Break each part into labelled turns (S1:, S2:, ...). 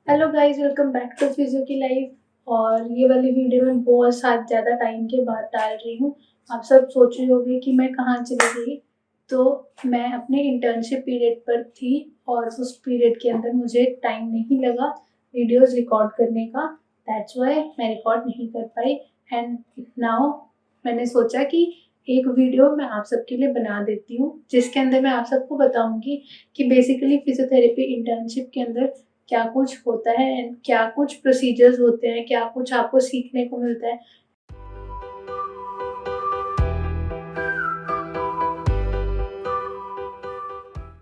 S1: Hello guys, welcome back to physio की life. और ये वाली वीडियो मैं बहुत साथ ज़्यादा टाइम के बाद डाल रही हूँ। आप सब सोच रहे होंगे कि मैं कहाँ चली गई। तो मैं अपने इंटर्नशिप पीरियड पर थी और उस पीरियड के अंदर मुझे टाइम नहीं लगा वीडियोस रिकॉर्ड करने का। दैट्स व्हाई मैं रिकॉर्ड नहीं कर पाई। एंड नाउ मैंने सोचा कि एक वीडियो मैं आप सबके लिए बना देती हूँ जिसके अंदर मैं आप सबको बताऊंगी कि बेसिकली फिजियोथेरेपी इंटर्नशिप के अंदर क्या कुछ होता है एंड क्या कुछ प्रोसीजर्स होते हैं, क्या कुछ आपको सीखने को मिलता है।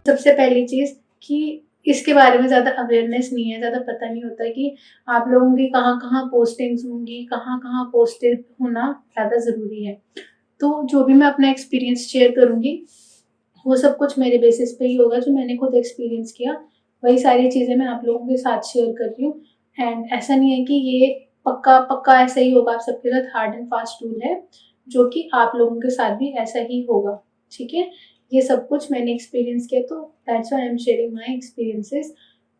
S1: सबसे पहली चीज़ कि इसके बारे में ज़्यादा अवेयरनेस नहीं है, ज़्यादा पता नहीं होता कि आप लोगों की कहाँ-कहाँ पोस्टिंग्स होंगी, कहाँ-कहाँ पोस्टेड होना ज़्यादा ज़रूरी है। तो जो भी मैं अपना एक्सपीरियंस शेयर करूँगी, वो सब कुछ मेरे बेसिस पे ही होगा जो मैंने खुद एक्सपीरियंस किया। वही सारी चीज़ें मैं आप लोगों के साथ शेयर कर रही हूँ। एंड ऐसा नहीं है कि ये पक्का ऐसा ही होगा आप सबके साथ, हार्ड एंड फास्ट रूल है, जो कि आप लोगों के साथ भी ऐसा ही होगा, ठीक है? ये सब कुछ मैंने एक्सपीरियंस किया, तो that's why I am sharing my experiences.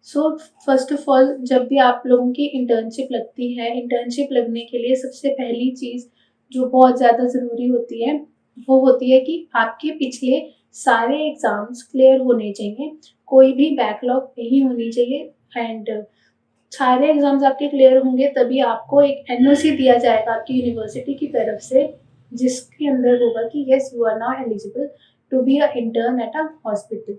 S1: So first of all, जब भी आप लोगों की इंटर्नशिप लगती है, इंटर्नशिप लगने के लिए सबसे पहली चीज़ जो बहुत ज़्यादा ज़रूरी होती है, वो होती है कि आपके पिछले सारे एग्ज़ाम्स क्लियर होने चाहिए, कोई भी बैकलॉग नहीं होनी चाहिए। एंड सारे एग्ज़ाम्स आपके क्लियर होंगे तभी आपको एक एनओसी दिया जाएगा आपकी यूनिवर्सिटी की तरफ से, जिसके अंदर होगा कि yes you are now eligible to be a intern at a hospital.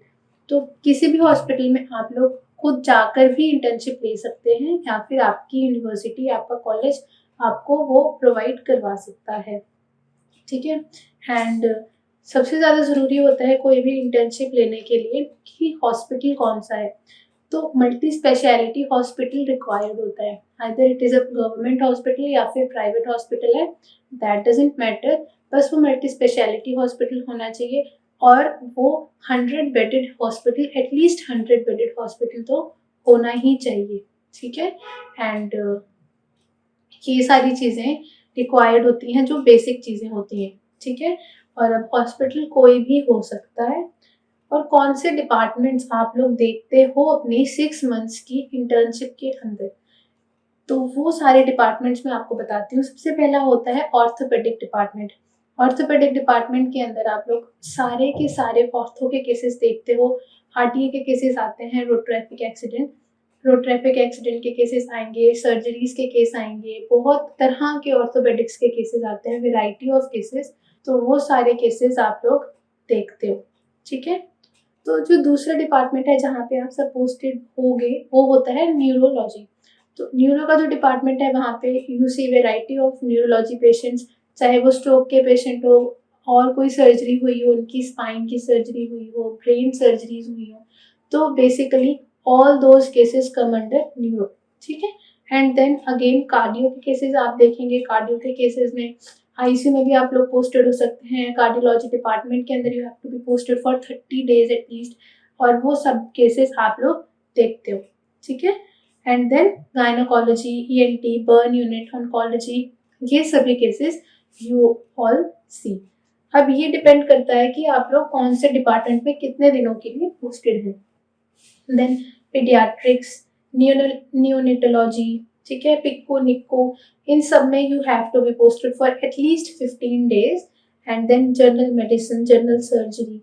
S1: तो किसी भी हॉस्पिटल में आप लोग खुद जाकर भी इंटर्नशिप ले सकते हैं या फिर आपकी यूनिवर्सिटी, आपका कॉलेज आपको वो प्रोवाइड करवा सकता है, ठीक है? एंड सबसे ज़्यादा ज़रूरी होता है कोई भी इंटर्नशिप लेने के लिए कि हॉस्पिटल कौन-सा है। तो मल्टी स्पेशलिटी हॉस्पिटल रिक्वायर्ड होता है। Either it is a government hospital या फिर प्राइवेट हॉस्पिटल है, दैट डज़न्ट मैटर। बस वो मल्टी स्पेशलिटी हॉस्पिटल होना चाहिए और वो 100 bedded hospital, at least 100 bedded hospital तो होना ही चाहिए, ठीक है? एंड ये सारी चीज़ें रिक्वायर्ड होती हैं, जो बेसिक चीज़ें होती हैं, ठीक है? और अब हॉस्पिटल कोई भी हो सकता है। और कौन से डिपार्टमेंट्स आप लोग देखते हो अपनी 6 मंथ्स की इंटर्नशिप के अंदर, तो वो सारे डिपार्टमेंट्स मैं आपको बताती हूँ। सबसे पहला होता है ऑर्थोपेडिक डिपार्टमेंट। ऑर्थोपेडिक डिपार्टमेंट के अंदर आप लोग सारे के सारे ऑर्थो के केसेस देखते हो। आरटीए के केसेस आते हैं, रोड ट्रैफिक एक्सीडेंट के केसेस आएँगे, सर्जरीज़ के केस आएँगे, बहुत तरह के ऑर्थोपेडिक्स के केसेस आते हैं, वैरायटी ऑफ केसेस। तो वो सारे केसेस आप लोग देखते हो, ठीक है? तो जो दूसरा डिपार्टमेंट है जहाँ पे आप सब पोस्टेड होगे, वो होता है न्यूरोलॉजी। तो न्यूरो का जो डिपार्टमेंट है वहाँ पे you see variety of neurology patients, चाहे वो स्ट्रोक के पेशेंट हो और कोई सर्जरी हुई हो, उनकी स्पाइन की सर्जरी हुई हो, ब्रेन सर्जरीज हुई हो, तो basically all those cases come under neuro, ठीक है? एंड देन अगेन कार्डियो के केसेस आप देखेंगे। कार्डियो के केसेस में आईसीयू में भी आप लोग पोस्टेड हो सकते हैं। कार्डियोलॉजी डिपार्टमेंट के अंदर you have to be posted for 30 days at least, और वो सब केसेस आप लोग देखते हो, ठीक है? And then gynaecology, ENT, burn unit, oncology, ये सभी केसेस यू ऑल सी। अब ये डिपेंड करता है कि आप लोग कौन से डिपार्टमेंट में कितने दिनों के लिए पोस्टेड हैं। देन पीडियाट्रिक्स, नियोनेटोलॉजी, ठीक है, पिक्को, निक्को, इन सब में you have to be posted for at least 15 days. And then general medicine, general surgery,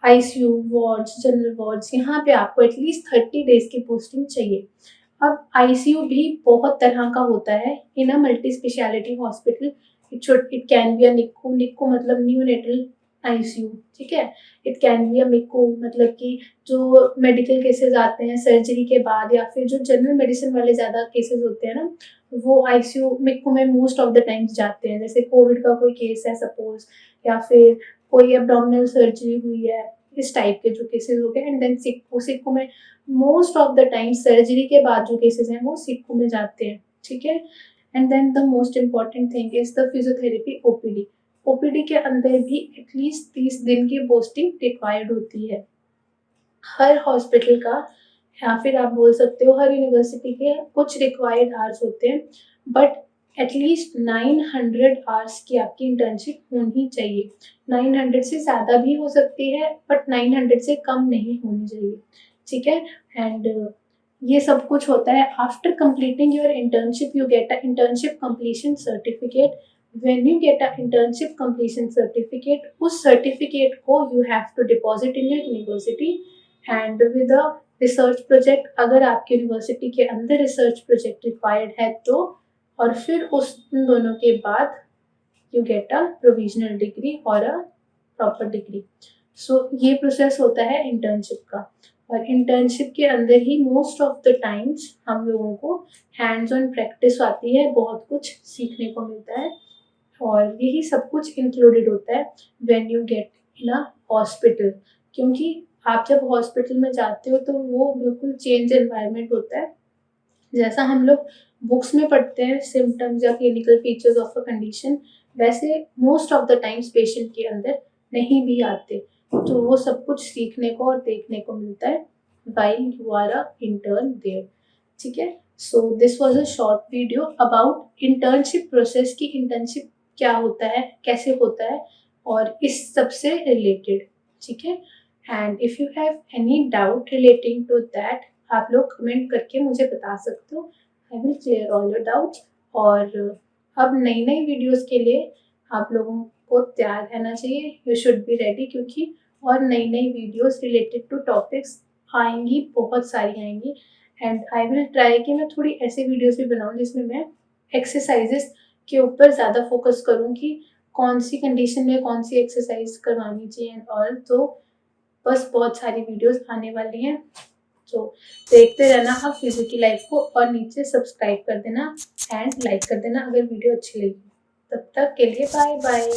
S1: ICU wards, general wards, यहाँ पे आपको एटलीस्ट 30 डेज की पोस्टिंग चाहिए। अब आईसीयू भी बहुत तरह का होता है in a multi speciality hospital. It can be a NICU, NICU मतलब न्यूनेटल आईसीयू, ठीक है? It can be a MICU मतलब कि जो मेडिकल केसेस आते हैं सर्जरी के बाद, या फिर जो जनरल मेडिसिन वाले ज़्यादा केसेस होते हैं ना, वो आईसीयू मिक्को में मोस्ट ऑफ द टाइम्स जाते हैं। जैसे कोविड का कोई केस है सपोज, या फिर कोई एब्डोमिनल सर्जरी हुई है, इस टाइप के जो केसेस हो गए। एंड देन सिक्को, सिक्को में most of the time surgery के बाद जो केसेस हैं वो सिक्को में जाते हैं, ठीक है? And then the most important thing is the physiotherapy OPD. OPD के अंदर भी एटलीस्ट 30 दिन की पोस्टिंग रिक्वायर्ड होती है। हर हॉस्पिटल का, या फिर आप बोल सकते हो हर यूनिवर्सिटी के कुछ रिक्वायर्ड आवर्स होते हैं, बट एटलीस्ट 900 आवर्स की आपकी इंटर्नशिप होनी चाहिए। 900 से ज़्यादा भी हो सकती है, बट 900 से कम नहीं होनी चाहिए, ठीक है? एंड ये सब कुछ होता है। After completing your internship you get a internship completion certificate. When you get a internship completion certificate, उस सर्टिफिकेट को you have to deposit in your university and with a research project, अगर आपकी university के अंदर research project required है तो, और फिर उस उन दोनों के बाद you get a provisional degree और अ प्रॉपर डिग्री। सो ये प्रोसेस होता है इंटर्नशिप का। और इंटर्नशिप के अंदर ही मोस्ट ऑफ द टाइम्स हम लोगों को हैंड्स ऑन प्रैक्टिस आती है, बहुत कुछ सीखने को मिलता है, और यही सब कुछ इंक्लूडेड होता है when you get in a hospital. क्योंकि आप जब हॉस्पिटल में जाते हो तो वो बिल्कुल चेंज एनवायरनमेंट होता है। जैसा हम लोग बुक्स में पढ़ते हैं सिम्टम्स या clinical features of a condition, वैसे most of the times patient के अंदर नहीं भी आते। तो वो सब कुछ सीखने को और देखने को मिलता है while you are a intern there. ठीक है, so this was a short video about internship process, की इंटर्नशिप क्या होता है, कैसे होता है, और इस सब से रिलेटेड। ठीक है, and if you have any doubt relating to that, आप लोग कमेंट करके मुझे बता सकते हो। I will clear all your doubts. और अब नई नई वीडियोस के लिए आप लोगों को तैयार रहना चाहिए, यू शुड बी रेडी, क्योंकि और नई नई वीडियोस रिलेटेड टू टॉपिक्स आएंगी, बहुत सारी आएंगी। एंड आई विल ट्राई कि मैं थोड़ी ऐसे वीडियोस भी बनाऊँ जिसमें मैं एक्सरसाइजेस के ऊपर ज़्यादा फोकस करूँ कि कौन सी कंडीशन में कौन सी एक्सरसाइज करवानी चाहिए और तो बस बहुत सारी वीडियोस आने वाली हैं। तो देखते रहना आप फिज़ी की लाइफ को, और नीचे सब्सक्राइब कर देना एंड लाइक कर देना अगर वीडियो अच्छी लगी। तब तक के लिए बाय बाय।